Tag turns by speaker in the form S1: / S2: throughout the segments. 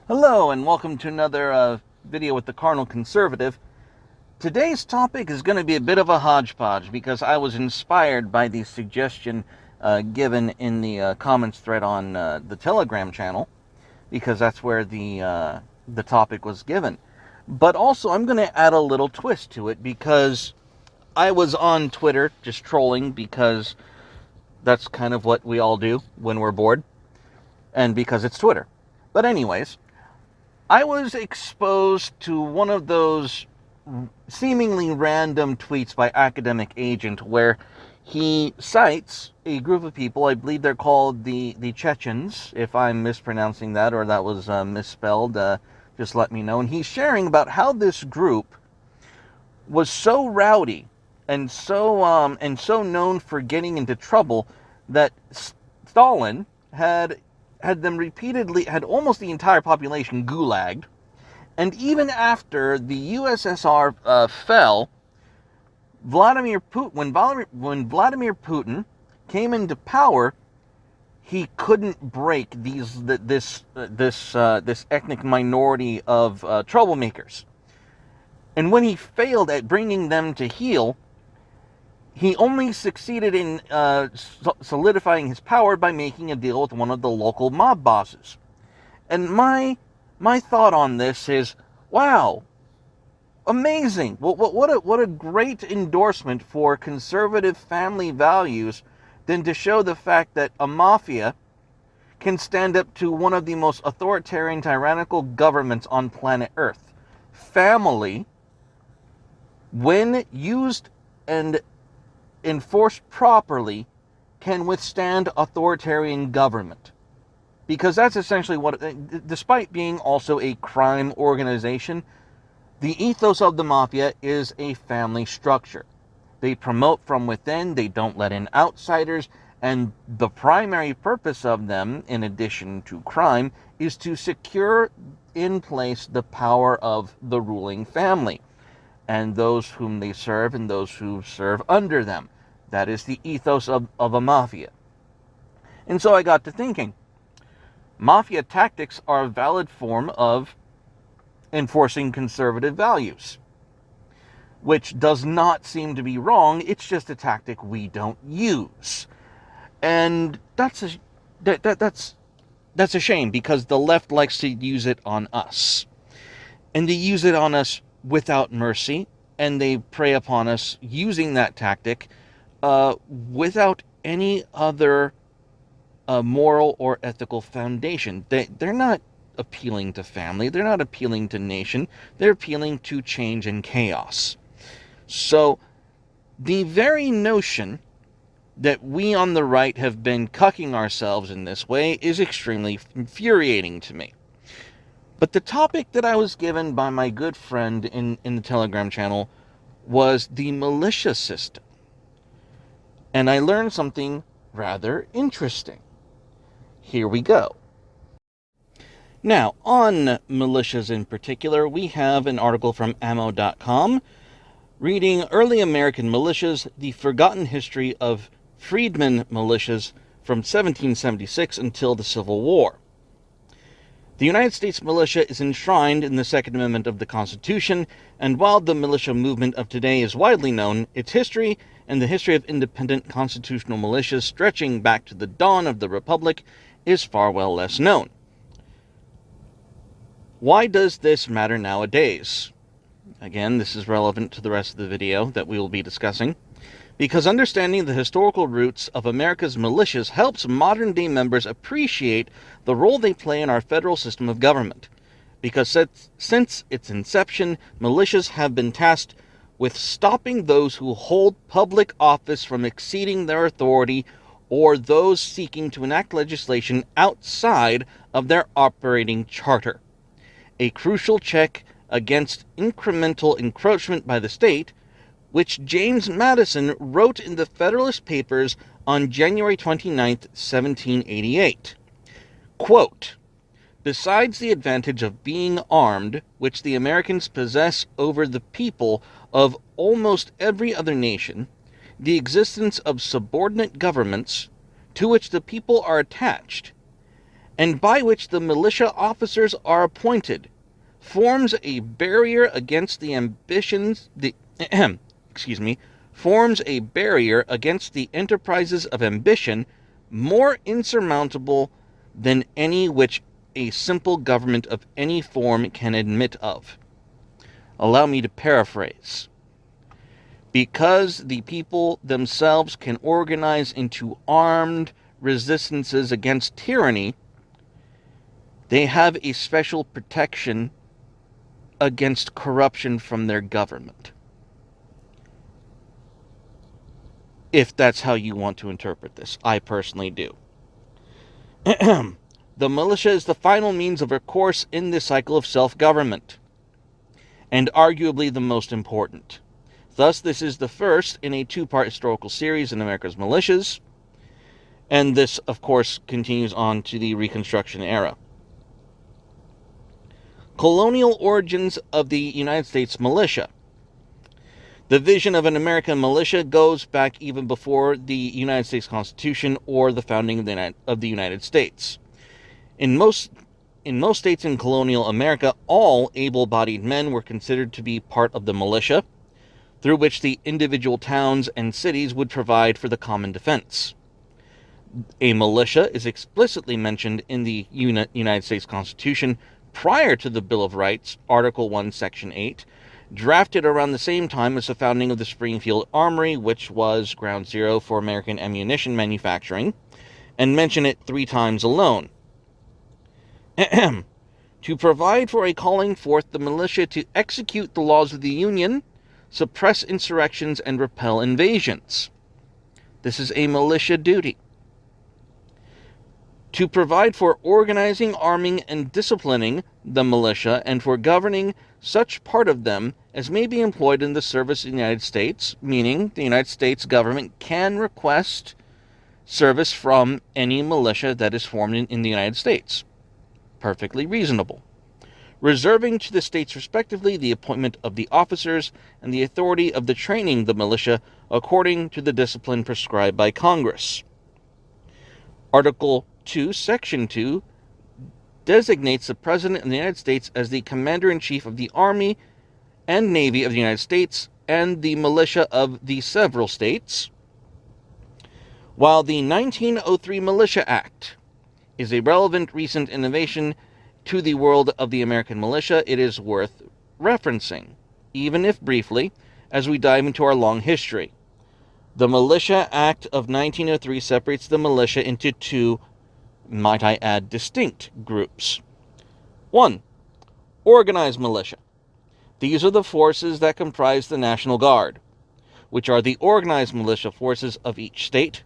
S1: Hello, and welcome to another video with the CarnalConservative. Today's topic is going to be a bit of a hodgepodge because I was inspired by the suggestion given in the comments thread on the Telegram channel, because that's where the topic was given. But also, I'm going to add a little twist to it because I was on Twitter just trolling, because that's kind of what we all do when we're bored, and because it's Twitter. But anyways, I was exposed to one of those seemingly random tweets by Academic Agent where he cites a group of people. I believe they're called the Chechens. If I'm mispronouncing that or that was misspelled, just let me know. And he's sharing about how this group was so rowdy and so known for getting into trouble that Stalin had them repeatedly, had almost the entire population gulagged. And even after the USSR fell, when Vladimir Putin came into power, he couldn't break this ethnic minority of troublemakers. And when he failed at bringing them to heel, he only succeeded in solidifying his power by making a deal with one of the local mob bosses. And my thought on this is, wow, amazing! What a great endorsement for conservative family values than to show the fact that a mafia can stand up to one of the most authoritarian, tyrannical governments on planet Earth. Family, when used and enforced properly, can withstand authoritarian government. Because that's essentially what, despite being also a crime organization, the ethos of the Mafia is a family structure. They promote from within, they don't let in outsiders, and the primary purpose of them, in addition to crime, is to secure in place the power of the ruling family, and those whom they serve and those who serve under them. That is the ethos of a mafia. And so I got to thinking, mafia tactics are a valid form of enforcing conservative values, which does not seem to be wrong. It's just a tactic we don't use. And that's a shame, because the left likes to use it on us. And they use it on us without mercy, and they prey upon us using that tactic without any other moral or ethical foundation. They're not appealing to family. They're not appealing to nation. They're appealing to change and chaos. So the very notion that we on the right have been cucking ourselves in this way is extremely infuriating to me. But the topic that I was given by my good friend in the Telegram channel was the militia system. And I learned something rather interesting. Here we go. Now, on militias in particular, we have an article from ammo.com reading Early American Militias, the Forgotten History of Freedmen Militias from 1776 until the Civil War. The United States militia is enshrined in the Second Amendment of the Constitution, and while the militia movement of today is widely known, its history and the history of independent constitutional militias stretching back to the dawn of the Republic is far well less known. Why does this matter nowadays? Again, this is relevant to the rest of the video that we will be discussing, because understanding the historical roots of America's militias helps modern-day members appreciate the role they play in our federal system of government. Because since its inception, militias have been tasked with stopping those who hold public office from exceeding their authority, or those seeking to enact legislation outside of their operating charter. A crucial check against incremental encroachment by the state, which James Madison wrote in the Federalist Papers on January 29, 1788. Quote, "Besides the advantage of being armed, which the Americans possess over the people of almost every other nation, the existence of subordinate governments to which the people are attached, and by which the militia officers are appointed, forms a barrier against the excuse me, forms a barrier against the enterprises of ambition more insurmountable than any which a simple government of any form can admit of. Allow me to paraphrase. Because the people themselves can organize into armed resistances against tyranny, they have a special protection against corruption from their government. If that's how you want to interpret this. I personally do. The militia is the final means of recourse in this cycle of self-government, and arguably the most important. Thus, this is the first in a two-part historical series in America's militias, and this, of course, continues on to the Reconstruction era. Colonial origins of the United States militia. The vision of an American militia goes back even before the United States Constitution or the founding of the United States. In most states in colonial America, all able-bodied men were considered to be part of the militia, through which the individual towns and cities would provide for the common defense. A militia is explicitly mentioned in the United States Constitution prior to the Bill of Rights, Article 1, Section 8, drafted around the same time as the founding of the Springfield Armory, which was ground zero for American ammunition manufacturing, and mention it 3 times alone. To provide for a calling forth the militia to execute the laws of the Union, suppress insurrections, and repel invasions. This is a militia duty. To provide for organizing, arming, and disciplining the militia, and for governing such part of them as may be employed in the service of the United States, meaning the United States government can request service from any militia that is formed in the United States. Perfectly reasonable. Reserving to the states respectively the appointment of the officers and the authority of the training the militia according to the discipline prescribed by Congress. Article 2, Section 2 designates the President of the United States as the Commander-in-Chief of the Army and Navy of the United States and the militia of the several states, while the 1903 Militia Act is a relevant recent innovation to the world of the American militia. It is worth referencing, even if briefly, as we dive into our long history. The Militia Act of 1903 separates the militia into 2, might I add, distinct groups. 1. Organized militia. These are the forces that comprise the National Guard, which are the organized militia forces of each state.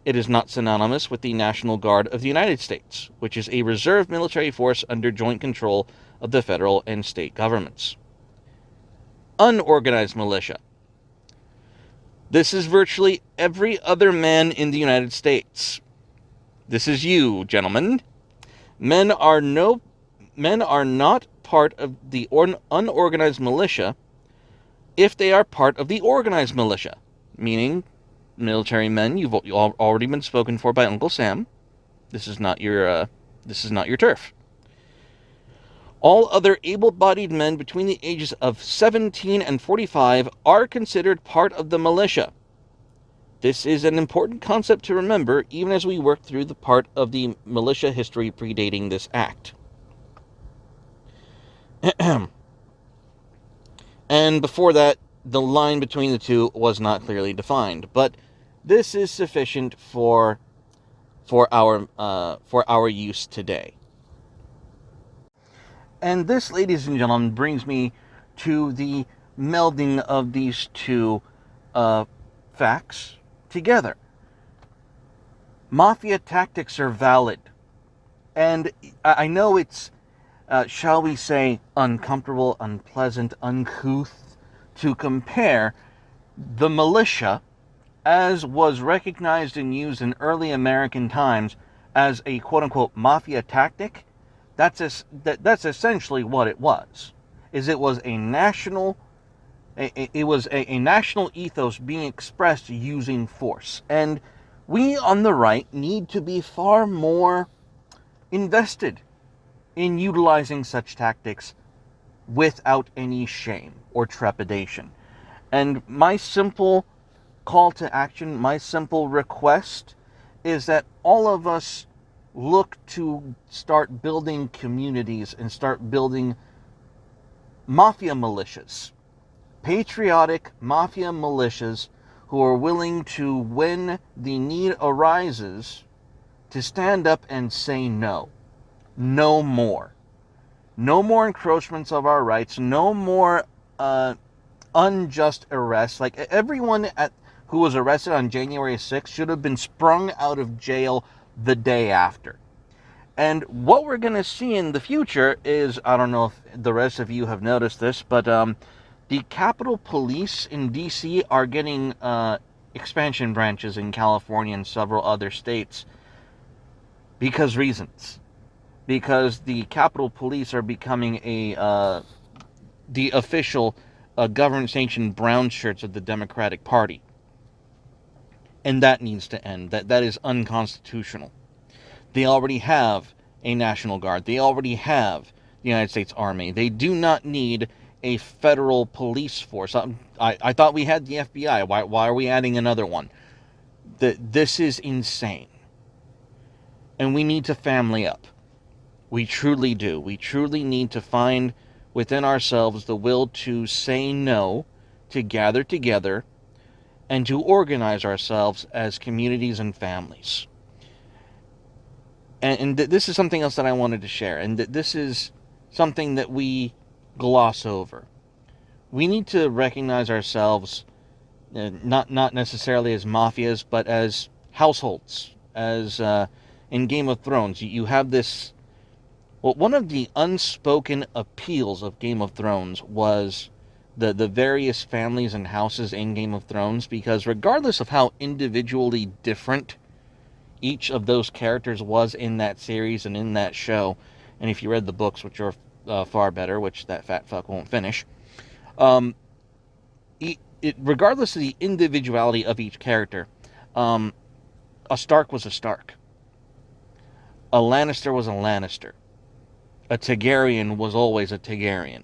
S1: It is not synonymous with the National Guard of the United States, which is a reserve military force under joint control of the federal and state governments. Unorganized militia. This is virtually every other man in the United States. This is you, gentlemen. Men are not part of the unorganized militia if they are part of the organized militia, meaning military men. You've already been spoken for by Uncle Sam. This is not your turf. All other able-bodied men between the ages of 17 and 45 are considered part of the militia. This is an important concept to remember even as we work through the part of the militia history predating this act. And before that, the line between the two was not clearly defined, but this is sufficient for our use today. And this, ladies and gentlemen, brings me to the melding of these two facts together. Mafia tactics are valid, and I know it's, shall we say, uncomfortable, unpleasant, uncouth to compare the militia, as was recognized and used in early American times as a quote-unquote mafia tactic. That's essentially what it was. It was a national ethos being expressed using force. And we on the right need to be far more invested in utilizing such tactics without any shame or trepidation. And my simple call to action, my simple request is that all of us look to start building communities and start building mafia militias, patriotic mafia militias who are willing to, when the need arises, to stand up and say no. No more. No more encroachments of our rights. No more unjust arrests. Like, everyone who was arrested on January 6th should have been sprung out of jail the day after. And what we're going to see in the future is, I don't know if the rest of you have noticed this, but the Capitol Police in D.C. are getting expansion branches in California and several other states because the Capitol Police are becoming the official government-sanctioned brown shirts of the Democratic Party. And that needs to end. That is unconstitutional. They already have a National Guard. They already have the United States Army. They do not need a federal police force. I thought we had the FBI. Why are we adding another one? This is insane. And we need to family up. We truly do. We truly need to find within ourselves the will to say no, to gather together, and to organize ourselves as communities and families. And this is something else that I wanted to share, and this is something that we gloss over. We need to recognize ourselves not necessarily as mafias, but as households. As in Game of Thrones, you have this. Well, one of the unspoken appeals of Game of Thrones was the various families and houses in Game of Thrones, because regardless of how individually different each of those characters was in that series and in that show, and if you read the books, which are far better, which that fat fuck won't finish, regardless of the individuality of each character, a Stark was a Stark. A Lannister was a Lannister. A Targaryen was always a Targaryen.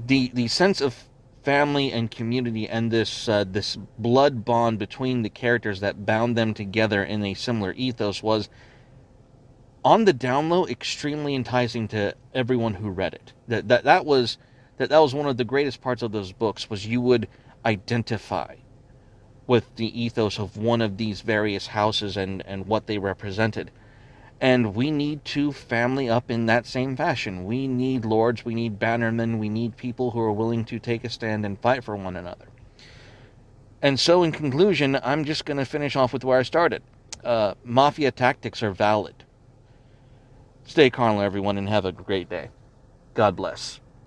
S1: The sense of family and community and this blood bond between the characters that bound them together in a similar ethos was, on the down low, extremely enticing to everyone who read it. That was one of the greatest parts of those books, was you would identify with the ethos of one of these various houses and what they represented. And we need to family up in that same fashion. We need lords, we need bannermen, we need people who are willing to take a stand and fight for one another. And so, in conclusion, I'm just going to finish off with where I started. Mafia tactics are valid. Stay carnal, everyone, and have a great day. God bless.